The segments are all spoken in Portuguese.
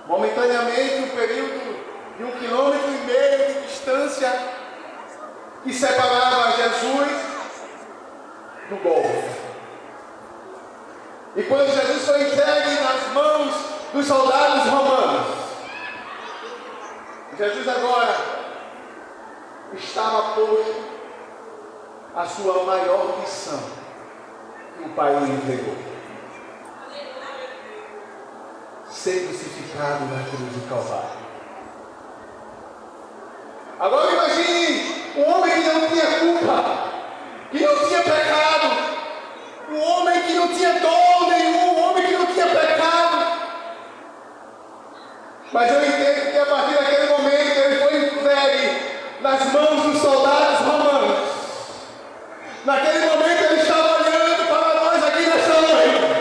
momentaneamente um período de 1,5 km de distância que separava Jesus do Gólgota. E quando Jesus foi entregue nas mãos dos soldados romanos, Jesus agora estava posto a sua maior missão que o Pai lhe entregou: ser crucificado na cruz do Calvário. Agora imagine um homem que não tinha culpa, que não tinha pecado, um homem que não tinha dor nenhum, um homem que não tinha pecado. Mas eu entendo que a partir daquele momento ele foi entregue nas mãos dos soldados romanos. Naquele momento ele estava olhando para nós aqui nesta noite.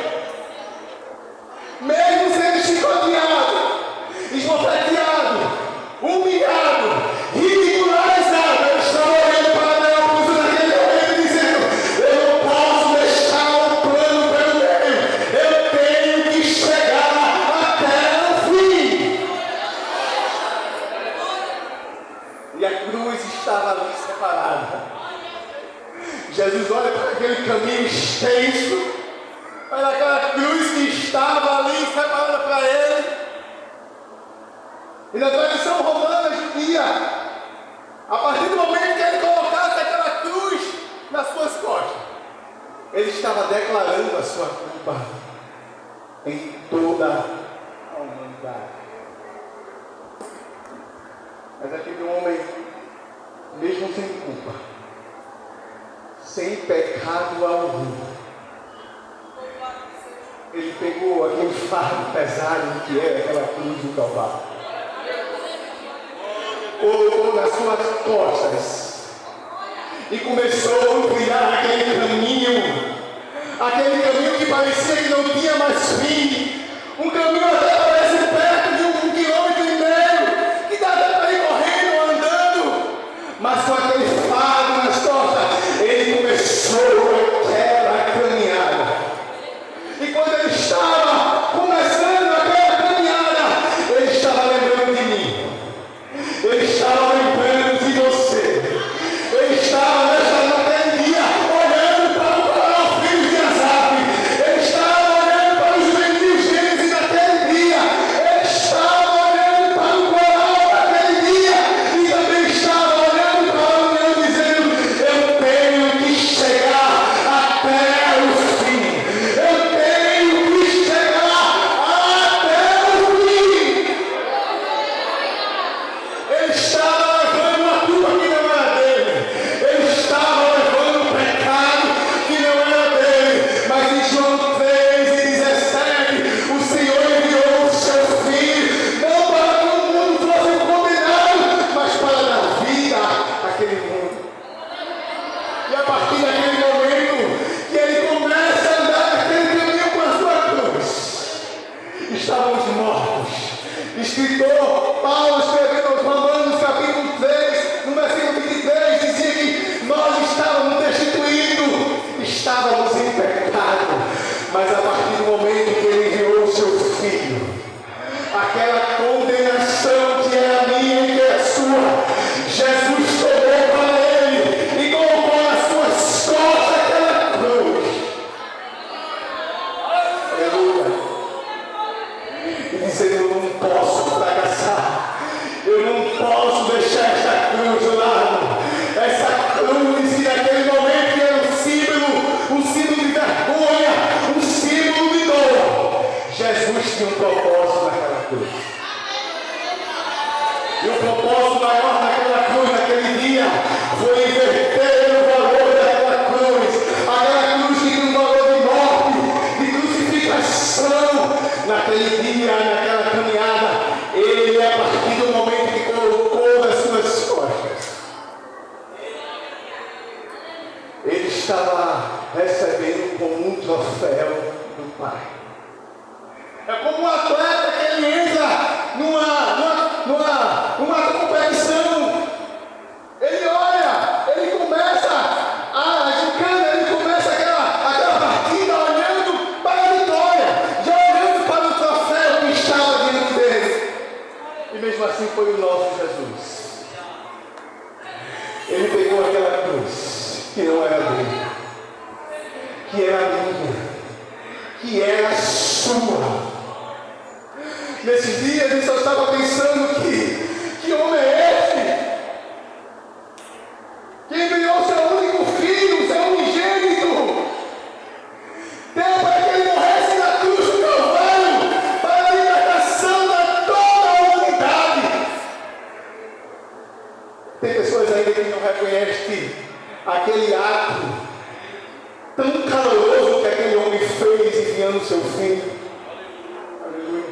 Mesmo sendo chicoteado, esbofeteado, humilhado, ridicularizado, ele estava olhando para Deus naquele momento dizendo: eu não posso deixar o plano pelo meio, eu tenho que chegar até o fim. E a cruz estava ali separada. Jesus olha para aquele caminho extenso, para aquela cruz que estava ali separada para ele. E na tradição romana judia, a partir do momento que ele colocasse aquela cruz nas suas costas, ele estava declarando a sua culpa em toda a humanidade. Mas aquele homem, mesmo sem culpa, sem pecado algum, ele pegou aquele fardo pesado que era aquela cruz do Calvário, colocou nas suas costas e começou a trilhar aquele caminho que parecia que não tinha mais fim, um caminho até parece perto de 1,5 km, que dá até para ir correndo ou andando, mas com aquele fardo nas costas, ele começou aquela caminhada. E quando ele estava começando aquela caminhada, ele estava lembrando de mim, ele estava lembrando de você, ele estava naquele dia olhando para o coral filho de Asaf, ele estava olhando para os meninos Gênesis naquele dia, ele estava olhando para o coral naquele dia, e também estava olhando para a união dizendo: eu tenho que chegar até o fim, eu tenho que chegar até o fim. Ele estava levando a culpa que não era dele, ele estava levando o pecado que não era dele, mas em João 3:17, o Senhor enviou o seu Filho, não para que o mundo fosse condenado, mas para dar vida àquele mundo. E a partir daquele momento que ele começa a andar naquele caminho com a sua cruz, estávamos mortos. Escritor Paulo, escrevendo aos Romanos, capítulo 3, no versículo 23, dizia que nós estávamos destituídos, estávamos em pecado, mas a partir do momento que ele enviou o seu Filho, aquela condenação que é minha e que é sua, Jesus tomou para ele e colocou nas suas costas aquela cruz. Aleluia. E dizendo: eu não posso fracassar, eu não posso deixar esta cruz do lado, essa cruz que naquele momento era um símbolo de vergonha, um símbolo de dor. Jesus tinha um propósito naquela cruz, e o propósito maior naquela cruz, naquele dia, foi inverter o valor daquela cruz, aquela cruz que tinha um valor de morte, de crucificação. Naquele dia, naquela caminhada, ele, a partir do momento que colocou nas suas costas, ele estava recebendo como um troféu do Pai. É como um atleta que ele entra numa competição, ele olha, ele começa a gincana, ele começa aquela partida olhando para a vitória, já olhando para o troféu que estava diante dele. foi o nosso Jesus. Ele pegou aquela cruz que não era dele, que era minha, que era sua. Nesses dias eu só estava pensando que homem é esse? Que enviou seu único filho, seu unigênito, deu para que ele morresse na cruz do Calvário, para a libertação de toda a humanidade. Tem pessoas ainda que não reconhecem aquele ato tão caloroso que aquele homem fez enviando seu filho. Aleluia.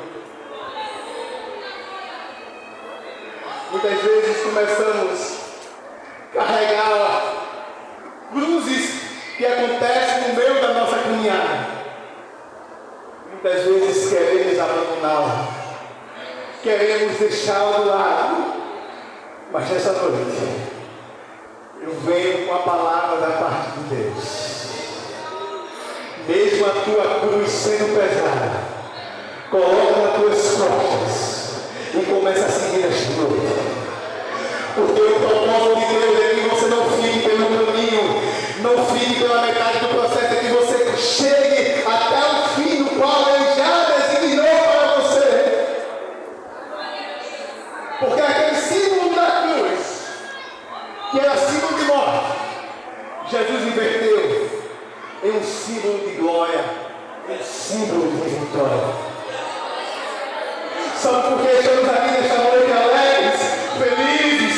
Muitas vezes começamos a carregar cruzes que acontecem no meio da nossa caminhada. Muitas vezes queremos abandoná-la, queremos deixá-la do lado, mas nessa noite eu venho com a palavra da parte de Deus. Mesmo a tua cruz sendo pesada, coloca nas tuas costas e começa a seguir esta noite. Porque o propósito de Deus é que você não fique pelo caminho, não fique pela metade do processo, é que você chegue até o fim do qual Ele já designou para você. Porque aquele símbolo da cruz, que era símbolo de morte, Jesus inverteu em um símbolo de glória, em um símbolo de vitória. Sabe por que estamos aqui nesta noite alegres, felizes,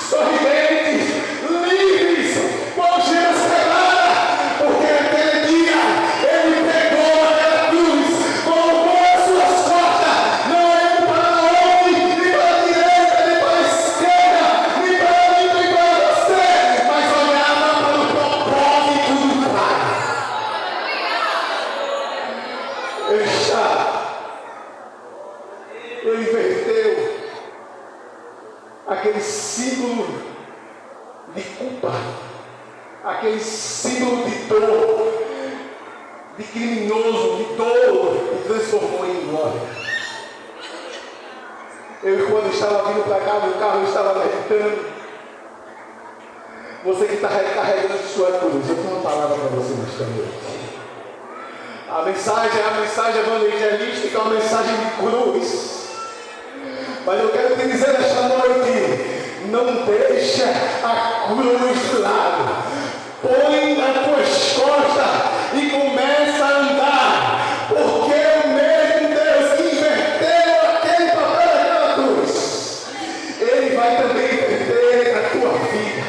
sorridentes, livres, com algemas quebradas? Porque naquele dia Ele pegou aquela cruz, colocou as suas costas, não olhando para onde, nem para a direita, nem para a esquerda, nem para mim, nem para você, mas olhava para o propósito do Pai. Ele inverteu aquele símbolo de culpa, aquele símbolo de dor, de criminoso, de dor, e transformou em glória. Eu, quando estava vindo para cá, no carro, eu estava meditando. Você que está recarregando sua cruz, eu tenho uma palavra para você nesta noite. A mensagem é a mensagem evangelística, é uma mensagem de cruz. Mas eu quero te dizer nesta noite, não deixa a cruz de lado. Põe nas tuas costas e começa a andar. Porque o mesmo Deus que inverteu aquele papel daquela cruz, Ele vai também inverter a tua vida.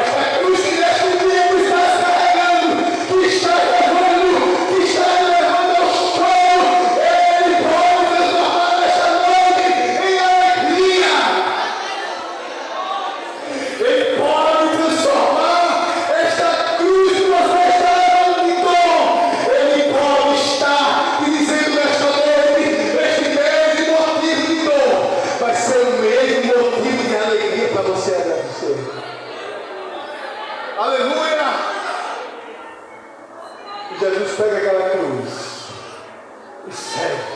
Esta cruz que neste tempo está carregando, que está levando, que está levando ao chão, Ele pode transformar nesta noite em alegria. Ele pode transformar esta cruz que você está levando de dor. Ele pode estar te dizendo nesta noite, este mesmo motivo de dor vai ser o mesmo motivo de alegria para você agradecer. Aleluia! E Jesus pega aquela cruz e segue.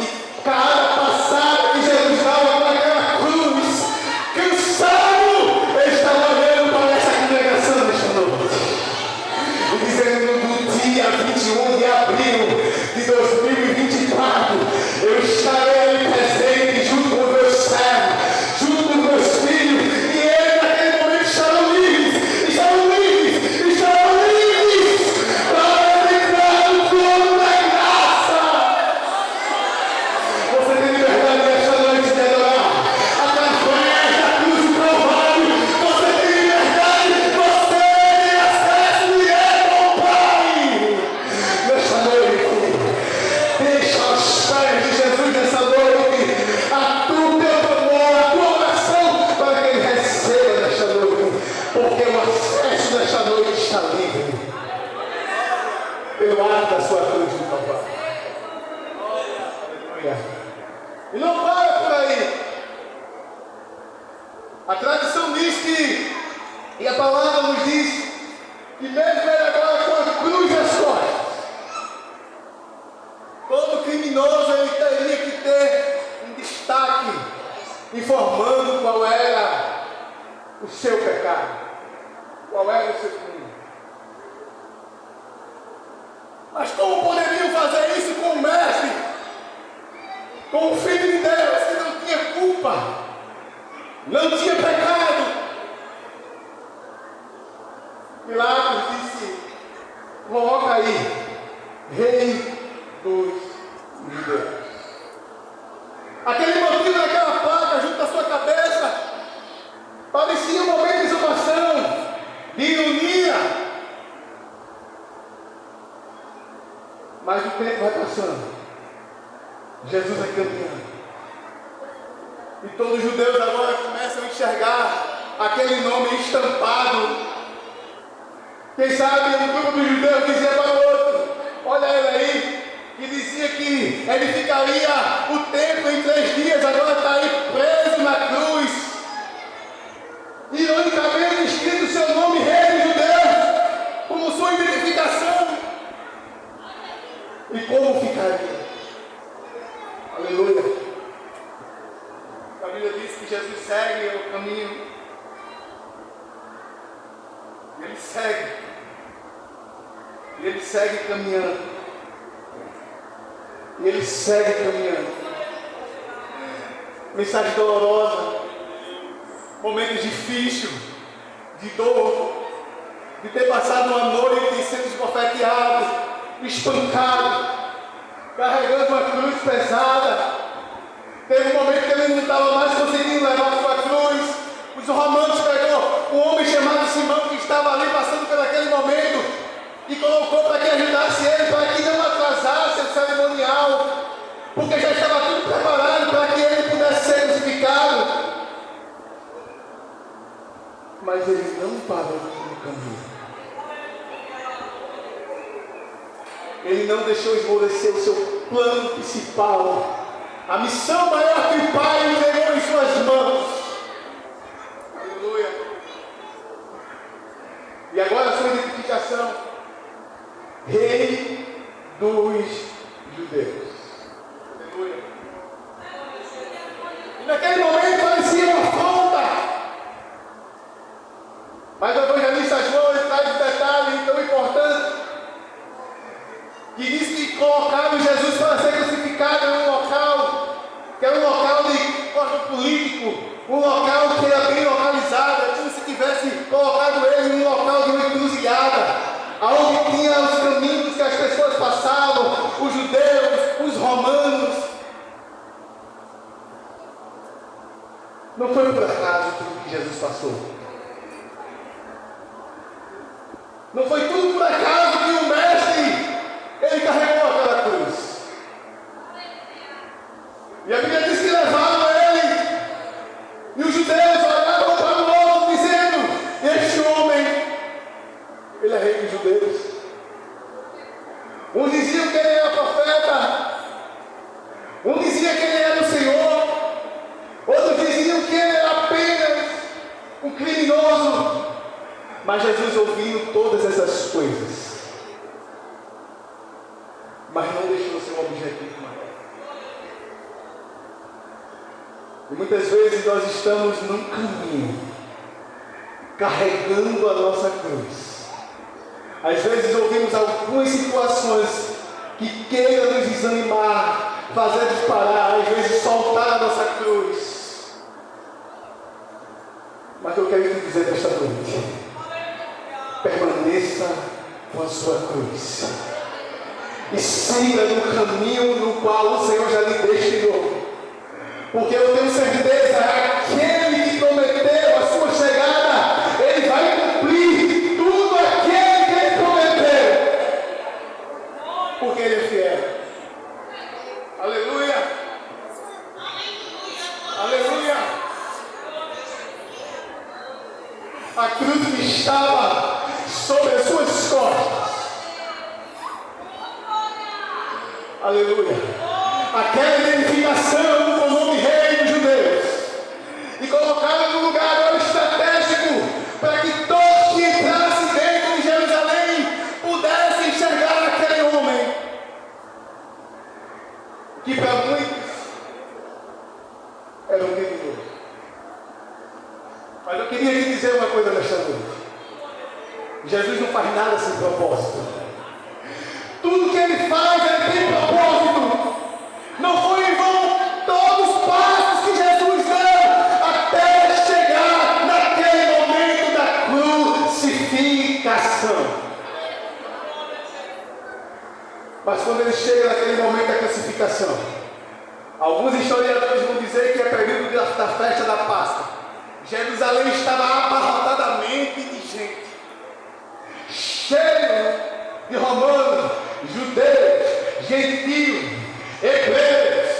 E cada passada que Jesus dava para aquela cruz, cansado, Ele estava olhando para essa congregação nesta noite. E dizendo, no dia 21 de abril de 2024, eu estarei ali presente junto com meus servos, junto com meus filhos, e eles naquele momento estarão livres para entrar no trono da graça. Você tem liberdade nesta noite de adorar através da cruz do Calvário. Você tem liberdade, você tem acesso direto ao Pai. Nesta noite, deixa aos pés de Jesus nessa noite o teu amor, a tua oração, para que Ele receba nesta noite, porque o acesso nesta noite está livre pelo ato da sua cruz do Calvário. Aleluia. E não para por aí. A tradição diz que, e a palavra nos diz, que mesmo ele agora com a cruz nas costas, todo criminoso ele teria que ter informando qual era o seu pecado, qual era o seu crime. Mas como poderiam fazer isso com o mestre, com o Filho de Deus que não tinha culpa, não tinha pecado? Pilatos disse: coloca aí, Rei dos Judeus. Aquele motivo daquela placa junto à sua cabeça parecia um momento de exaltação, de ironia. Mas o tempo vai passando, Jesus vai caminhando, e todos os judeus agora começam a enxergar aquele nome estampado. Quem sabe um grupo dos judeus dizia para o outro: olha ele aí, que dizia que ele ficaria o tempo em 3 dias, agora está aí preso na cruz. Ironicamente escrito o seu nome, Rei dos Judeus, como sua identificação. E como ficaria? Aleluia. A Bíblia diz que Jesus segue o caminho. Ele segue. E ele segue caminhando. E ele segue caminhando. Mensagem dolorosa. Momentos difíceis. De dor. De ter passado uma noite sendo esbofeteado, espancado, carregando uma cruz pesada. Teve um momento que ele não estava mais conseguindo levar a sua cruz. Os romanos pegou um homem chamado Simão, que estava ali passando por aquele momento, e colocou para que ajudasse ele, para que não atrasasse o cerimonial, porque já estava tudo preparado para que ele pudesse ser crucificado. Mas ele não parou no caminho. Ele não deixou esmorecer o seu plano principal, a missão maior que o Pai entregou em suas mãos. Aleluia. E agora a sua identificação: Rei dos Judeus. Aleluia. E naquele momento parecia uma afronta, mas o evangelista João traz um detalhe tão importante, que diz que colocaram Jesus para ser crucificado em um local, que era um local de corpo político, um local que era bem localizado. É como se tivesse colocado ele em um local de uma encruzilhada, onde tinha os caminhos que as pessoas passavam, os judeus, os romanos. Não foi por acaso tudo que Jesus passou. Não foi tudo por acaso que o mestre, ele carregou aquela cruz. E a Bíblia diz que levaram ele, e os judeus olhavam para o outro dizendo: este homem, ele é rei dos judeus. Um diziam que ele era profeta, um dizia que ele era o Senhor, outros diziam que ele era apenas um criminoso. Mas Jesus ouviu todas essas coisas, mas não deixou seu objetivo maior. E muitas vezes nós estamos num caminho, carregando a nossa cruz. Às vezes ouvimos algumas situações que queiram nos desanimar, fazer disparar, às vezes soltar a nossa cruz. Mas eu quero te dizer nesta noite: permaneça com a sua cruz e siga no caminho no qual o Senhor já lhe destinou, porque eu tenho certeza, aquele que prometeu a sua chegada, ele vai cumprir tudo aquilo que ele prometeu, porque ele é fiel. Aleluia, aleluia. A cruz que estava sobre as suas costas, aleluia, aquela identificação com o nome Rei dos Judeus, e colocaram no lugar estratégico para que todos que entrassem dentro de Jerusalém pudessem enxergar aquele homem, que para muitos era um criminoso. dizer uma coisa nesta noite. Jesus não faz nada sem propósito. Tudo que ele faz, ele tem propósito. Não foi em vão todos os passos que Jesus deu até chegar naquele momento da crucificação. Mas quando ele chega naquele momento da crucificação, alguns historiadores vão dizer que é período da festa da Páscoa. Jerusalém estava abarrotadamente de gente, cheio de romanos, judeus, gentios, hebreus.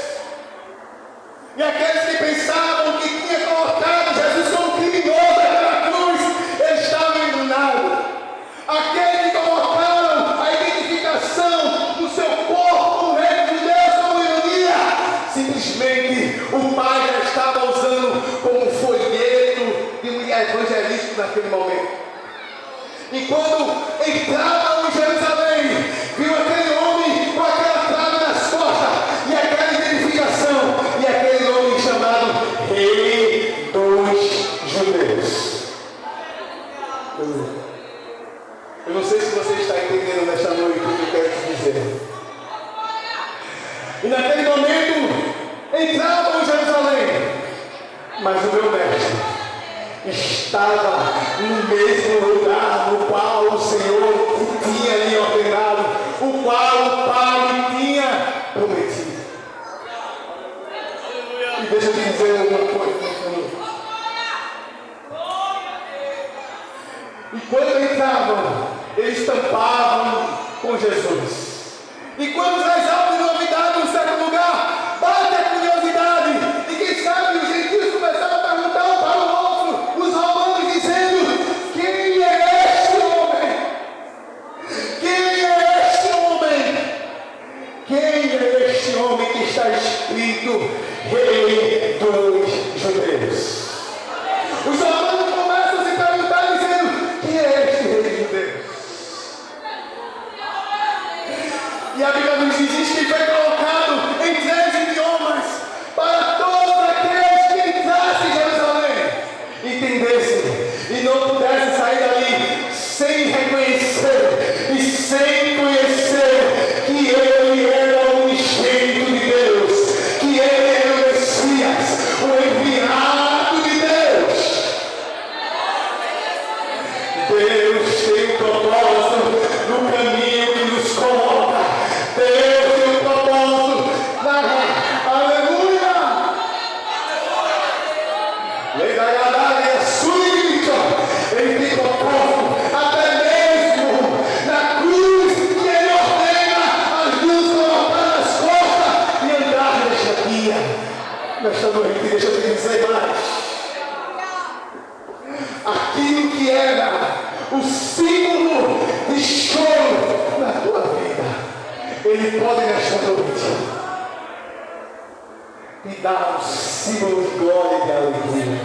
E aqueles que pensavam que tinha colocado Jesus como criminoso naquela cruz, eles estavam enganados. Aqueles que colocaram a identificação do seu corpo como rei de Deus como ironia, simplesmente o Pai já estava usando como folheto de um evangelístico naquele momento. E quando entravam em Jerusalém, viu aquele homem com aquela trave nas costas e aquela identificação, e aquele homem chamado Rei dos Judeus. Eu não sei se você está entendendo nesta noite o que eu quero te dizer. E naquele momento entravam em Jerusalém, mas o meu mestre estava no mesmo lugar no qual o Senhor tinha lhe ordenado, o qual o Pai tinha prometido. E deixa eu te dizer uma coisa, e quando entravam, eles tampavam com Jesus. E quando traz algo de novidade em um certo lugar, bate a curiosidade. E quem sabe os gentios começaram a perguntar um para o outro, os romanos dizendo: quem é este homem? Quem é este homem? Quem é este homem que está escrito Rei dos Judeus? Os romanos começam a se perguntar dizendo: quem é este Rei dos Judeus? E a Bíblia nos diz que foi colocado em 3 idiomas para todos aqueles que entrassem em Jerusalém, entendessem e não pudessem sair dali sem reconhecer e sem conhecer que ele era o unigênito de Deus, que ele era o Messias, o enviado de Deus. Deus tem um propósito no caminho que nos coloca. Deus tem um propósito na aleluia. Ele tem propósito até mesmo na cruz, que ele ordena as duas colocar nas costas e andar nesta guia. Nesta noite, deixa eu te dizer mais. Aquilo que era o símbolo de choro na tua vida, ele pode nesta noite te dar um símbolo de glória e de alegria.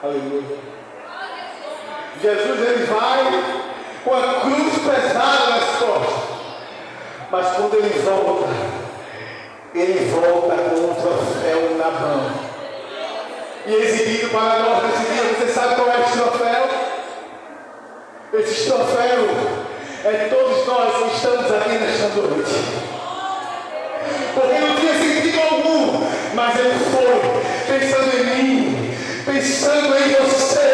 Aleluia. Jesus, ele vai com a cruz pesada nas costas, mas quando ele volta com um troféu na mão e exibido para nós nesse dia. Você sabe qual é esse troféu? Esse troféu é todos nós que estamos aqui nesta noite, porque não tinha sentido algum, mas ele foi pensando em mim, pensando em você,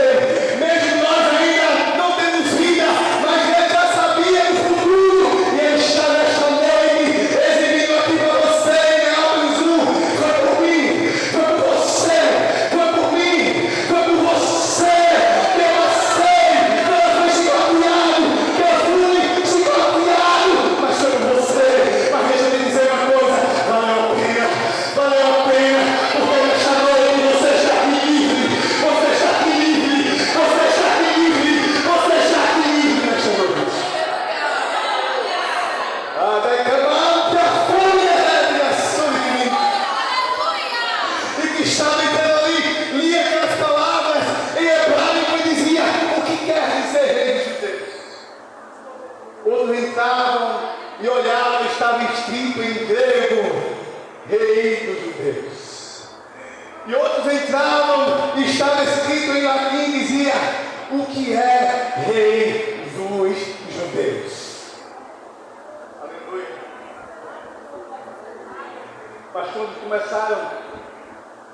mesmo nós ainda não temos vida, mas ele já sabia do futuro, e ele está nesta noite exibindo aqui para você, em Alves 1, foi por mim, foi por você, foi por mim, foi por você, que eu passei, que eu fui chicoteado, que eu fui chicoteado, mas foi por você. Mas deixa eu te dizer uma coisa, valeu a pena, porque nesta noite você está aqui livre, você está aqui livre, você está aqui livre, você está aqui livre nesta noite. Declamante a fúria da ação de mim. E que estava entrando ali, lia aquelas palavras em hebraico e dizia: o que quer dizer Rei dos Judeus? Outros entravam e olhavam, estava escrito em grego: Rei dos Judeus. E outros entravam e estava escrito o que é rei dos judeus. Aleluia. Mas quando começaram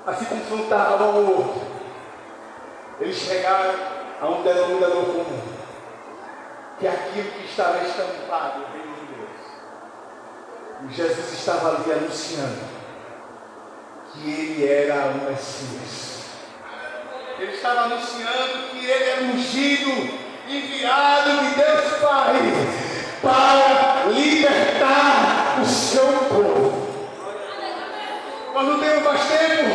a se confrontar um ao outro, eles chegaram a um denominador comum, que é aquilo que estava estampado no reino de Deus. E Jesus estava ali anunciando que ele era o Messias. Ele estava anunciando que ele era ungido, enviado de Deus Pai, para libertar o seu povo. Nós não temos mais tempo,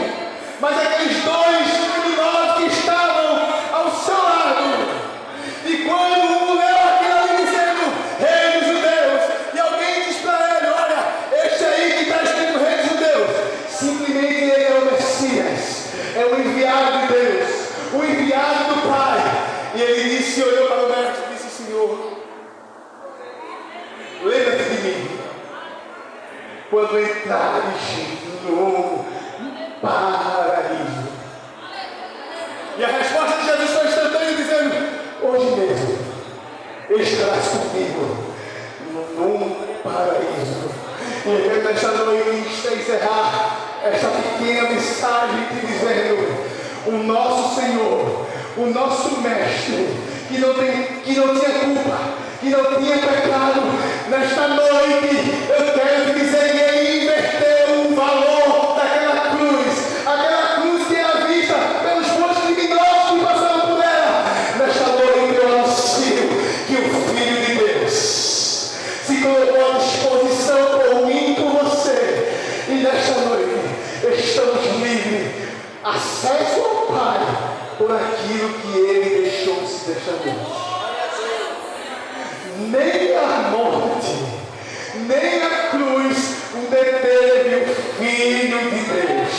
mas aqueles dois criminosos que estavam ao seu lado, e quando um leu aquilo ali dizendo Rei dos Judeus, e alguém diz para ele: olha, este aí que está escrito Rei dos Judeus, simplesmente ele é o Messias, é o enviado de Deus, o enviado do Pai. E ele disse, olhou para o mestre e disse: Senhor, lembra-te de mim quando entrares no paraíso. E a resposta de Jesus foi instantânea, dizendo: hoje mesmo estarás comigo no paraíso. E eu quero nesta noite encerrar esta pequena mensagem te dizendo: o nosso Senhor, o nosso Mestre, que não tinha culpa, que não tinha pecado, nesta noite eu quero te dizer que ele inverteu o valor daquela cruz que era vista pelos bons criminosos que passaram por ela. Nesta noite eu anuncio que o Filho de Deus se colocou à disposição por mim e por você, e nesta noite estamos livres, acesso ao Pai por aquilo que ele deixou se deixar. Nem a morte, nem a cruz deteve o Filho de Deus.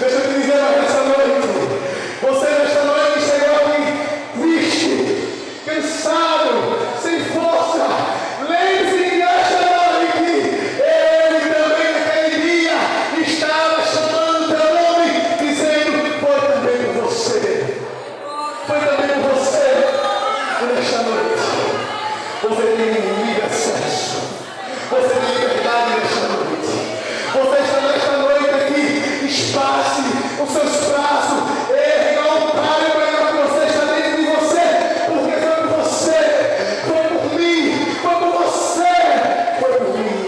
Deixa eu te dizer mais nessa noite. Você nesta noite chegou aqui triste, cansado, sem força. Lembre-se que nesta noite ele também naquele dia estava chamando teu nome, dizendo: foi também por você. Foi também por você. Nesta noite, você tem livre acesso, você tem liberdade nesta noite. Você está nesta noite aqui, espace os seus braços, erga o altar para que você está dentro de você, porque foi por você, foi por mim, foi por você, foi por mim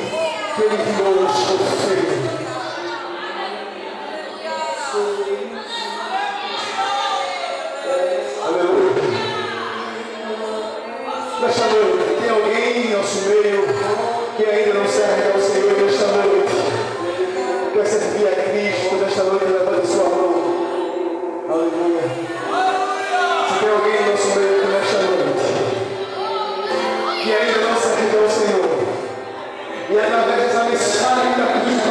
que ele enviou o seu filho. Aleluia. Nesta noite, tem alguém em nosso meio que ainda não serve ao Senhor nesta noite? Quer servir a Cristo nesta noite? Levante sua mão. Aleluia. Se tem alguém em nosso meio nesta noite que ainda não serve ao Senhor, e através dessa mensagem da cruz